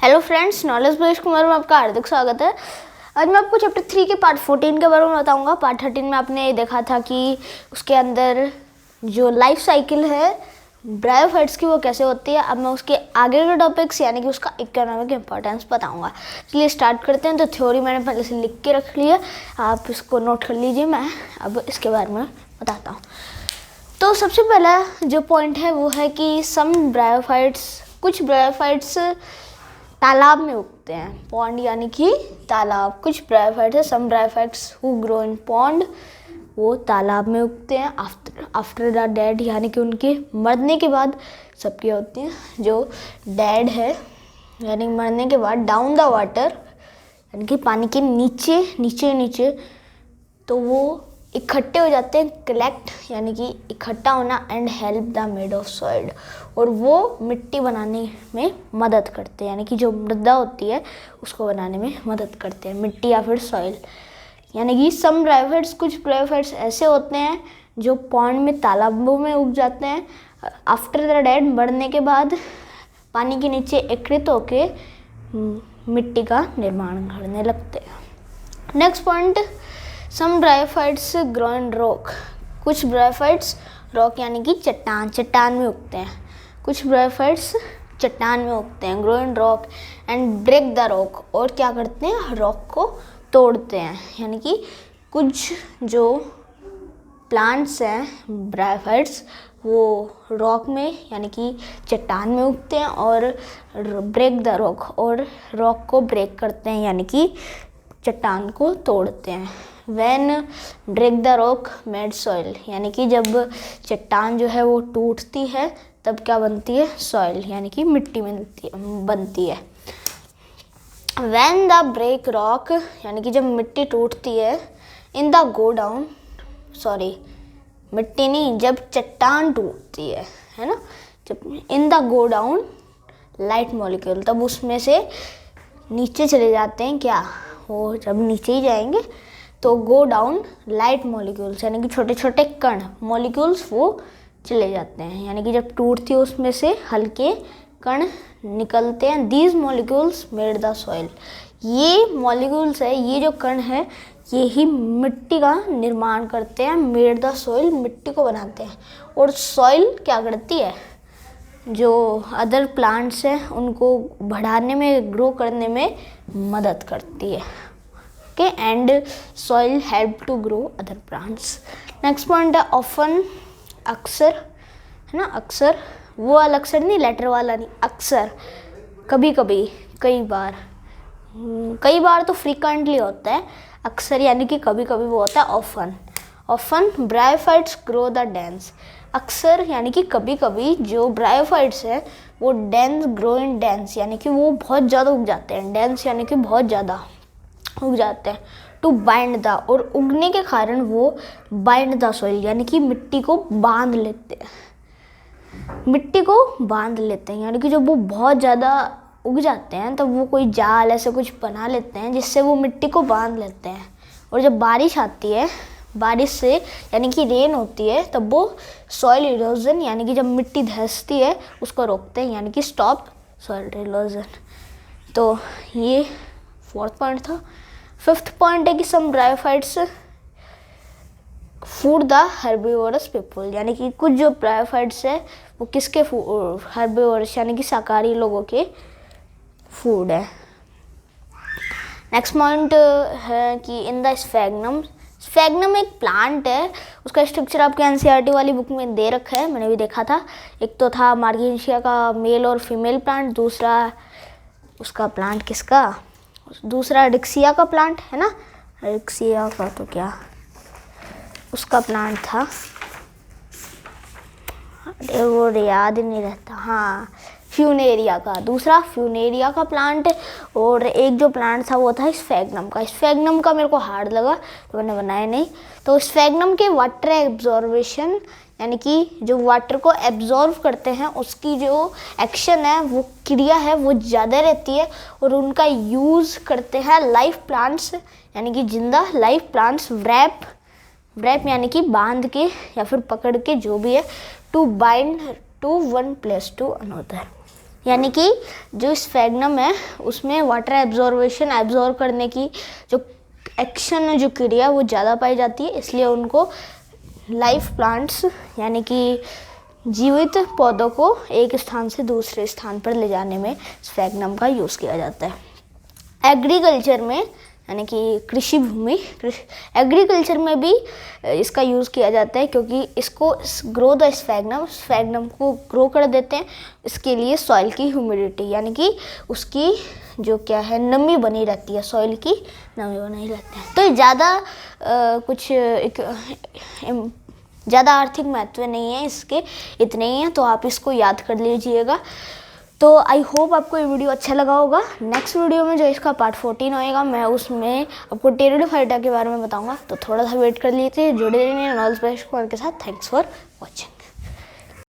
Hello friends, knowledge based Kumar में आपका हार्दिक स्वागत है। आज मैं आपको चैप्टर 3 के पार्ट 14 के बारे में बताऊंगा। पार्ट 13 में आपने देखा था कि उसके अंदर जो लाइफ साइकिल है ब्रायोफाइट्स की वो कैसे होती है। अब मैं उसके आगे के टॉपिक्स यानी कि उसका इकोनॉमिक इम्पोर्टेंस बताऊंगा। चलिए स्टार्ट करते हैं। तो थ्योरी मैंने पहले से लिख के रख लिया, आप इसको नोट कर लीजिए। मैं अब इसके बारे में बताता हूँ। तो सबसे पहला जो पॉइंट है वो है कि कुछ ब्रायोफाइट्स तालाब में उगते हैं। पॉन्ड यानी कि तालाब। कुछ ब्रायोफाइट्स है, some bryophytes who grow in pond, वो तालाब में उगते हैं। आफ्टर द डेड यानी कि उनके मरने के बाद सब क्या होती हैं। जो डेड है यानी मरने के बाद डाउन द वाटर यानी कि पानी के नीचे तो वो इकट्ठे हो जाते हैं। कलेक्ट यानी कि इकट्ठा होना and help the made of soil, और वो मिट्टी बनाने में मदद करते हैं यानी कि जो मृदा होती है उसको बनाने में मदद करते हैं, मिट्टी या फिर सॉइल। यानी कि सम ब्रायोफाइट्स, कुछ ब्रायोफाइट्स ऐसे होते हैं जो पॉन्ड में तालाबों में उग जाते हैं। आफ्टर द डेड, मरने के बाद पानी के नीचे एकत्रित होके मिट्टी का निर्माण करने लगते हैं। Next point, some bryophytes grow in rock. कुछ ब्रायोफाइट्स रॉक यानी कि चट्टान में उगते हैं। कुछ ब्रायोफाइट्स चट्टान में उगते हैं, grow in rock and break the rock, और क्या करते हैं, रॉक को तोड़ते हैं। यानी कि कुछ जो प्लांट्स हैं ब्रायोफाइट्स वो रॉक में यानी कि चट्टान में उगते हैं और ब्रेक द रॉक, और रॉक को ब्रेक करते हैं यानी कि चट्टान को तोड़ते हैं। When break the rock made soil, यानी कि जब चट्टान जो है वो टूटती है तब क्या बनती है, सॉइल यानी कि मिट्टी बनती है। When the break rock यानी कि जब मिट्टी टूटती है, in the go down, मिट्टी नहीं, जब चट्टान टूटती है ना, जब in the go down light molecule, तब उसमें से नीचे चले जाते हैं क्या, वो जब नीचे ही जाएंगे तो गो डाउन लाइट मॉलिक्यूल्स यानी कि छोटे छोटे कण मॉलिक्यूल्स वो चले जाते हैं। यानी कि जब टूटती है उसमें से हल्के कण निकलते हैं। These molecules made the soil, ये मॉलिक्यूल्स है, ये जो कण है ये ही मिट्टी का निर्माण करते हैं। मेड द सॉइल, मिट्टी को बनाते हैं। और सॉइल क्या करती है, जो अदर प्लांट्स हैं उनको बढ़ाने में, ग्रो करने में मदद करती है। Okay, and soil help to grow other plants. Next point है ऑफन, अक्सर है ना, अक्सर वो वाला अक्सर नहीं, लेटर वाला नहीं, अक्सर, कभी कभी, कई बार तो फ्रीक्वेंटली होता है। अक्सर यानी कि कभी कभी वो होता है often bryophytes grow the dense. अक्सर यानी कि कभी कभी जो ब्रायोफाइट्स है वो ग्रो इन डेंस यानी कि वो बहुत ज़्यादा उग जाते हैं। डेंस यानी कि बहुत ज़्यादा उग जाते हैं। टू बाइंड द, और उगने के कारण वो बाइंड द सॉइल यानी कि मिट्टी को बांध लेते हैं। यानी कि जब वो बहुत ज़्यादा उग जाते हैं तब वो कोई जाल ऐसे कुछ बना लेते हैं जिससे वो मिट्टी को बांध लेते हैं। और जब बारिश आती है, बारिश से यानी कि रेन होती है, तब वो सॉइल इरोजन यानी कि जब मिट्टी धंसती है उसको रोकते हैं यानी कि स्टॉप सॉइल इरोजन। तो ये फोर्थ पॉइंट था। फिफ्थ पॉइंट है कि some bryophytes food the herbivorous people, यानी कि कुछ जो ब्रायोफाइट्स है वो किसके हर्बीवोरस यानी कि शाकाहारी लोगों के फूड है। नेक्स्ट पॉइंट है कि इन द स्फैग्नम एक प्लांट है, उसका स्ट्रक्चर आपके एनसीईआरटी वाली बुक में दे रखा है, मैंने भी देखा था। एक तो था मार्गेशिया का मेल और फीमेल प्लांट, दूसरा उसका प्लांट किसका, दूसरा रिक्सिया का प्लांट है ना, रिक्सिया का तो क्या उसका प्लांट था, अरे वो याद ही नहीं रहता, हाँ फ्यूनेरिया का, दूसरा फ्यूनेरिया का प्लांट। और एक जो प्लांट था वो था स्फैग्नम का मेरे को हार्ड लगा तो मैंने बनाया नहीं। तो स्फैग्नम के वाटर एब्जॉर्बेशन यानी कि जो वाटर को एब्जॉर्व करते हैं उसकी जो एक्शन है, वो क्रिया है, वो ज़्यादा रहती है। और उनका यूज़ करते हैं लाइव प्लांट्स यानी कि जिंदा लाइव प्लांट्स, व्रैप यानी कि बांध के या फिर पकड़ के, जो भी है, to bind to one place to another. यानी कि जो स्फेग्नम है उसमें वाटर एब्जॉर्ब करने की जो एक्शन, जो क्रिया वो ज़्यादा पाई जाती है, इसलिए उनको लाइफ प्लांट्स यानी कि जीवित पौधों को एक स्थान से दूसरे स्थान पर ले जाने में स्फेग्नम का यूज़ किया जाता है। एग्रीकल्चर में यानी कि कृषि भूमि, एग्रीकल्चर में भी इसका यूज़ किया जाता है, क्योंकि इसको ग्रो द स्फेग्नम को ग्रो कर देते हैं। इसके लिए सॉइल की ह्यूमिडिटी यानी कि उसकी जो क्या है नमी बनी रहती है, सॉइल की नमी बनी रहती है। तो ज़्यादा ज़्यादा आर्थिक महत्व नहीं है इसके, इतने ही हैं, तो आप इसको याद कर लीजिएगा। तो आई होप आपको ये वीडियो अच्छा लगा होगा। नेक्स्ट वीडियो में जो इसका पार्ट 14 होएगा, मैं उसमें आपको टेरिडोफाइटा के बारे में बताऊंगा, तो थोड़ा सा वेट कर लीजिए। जुड़े रहिए नॉलेज बेस्ट के साथ। Thanks for watching.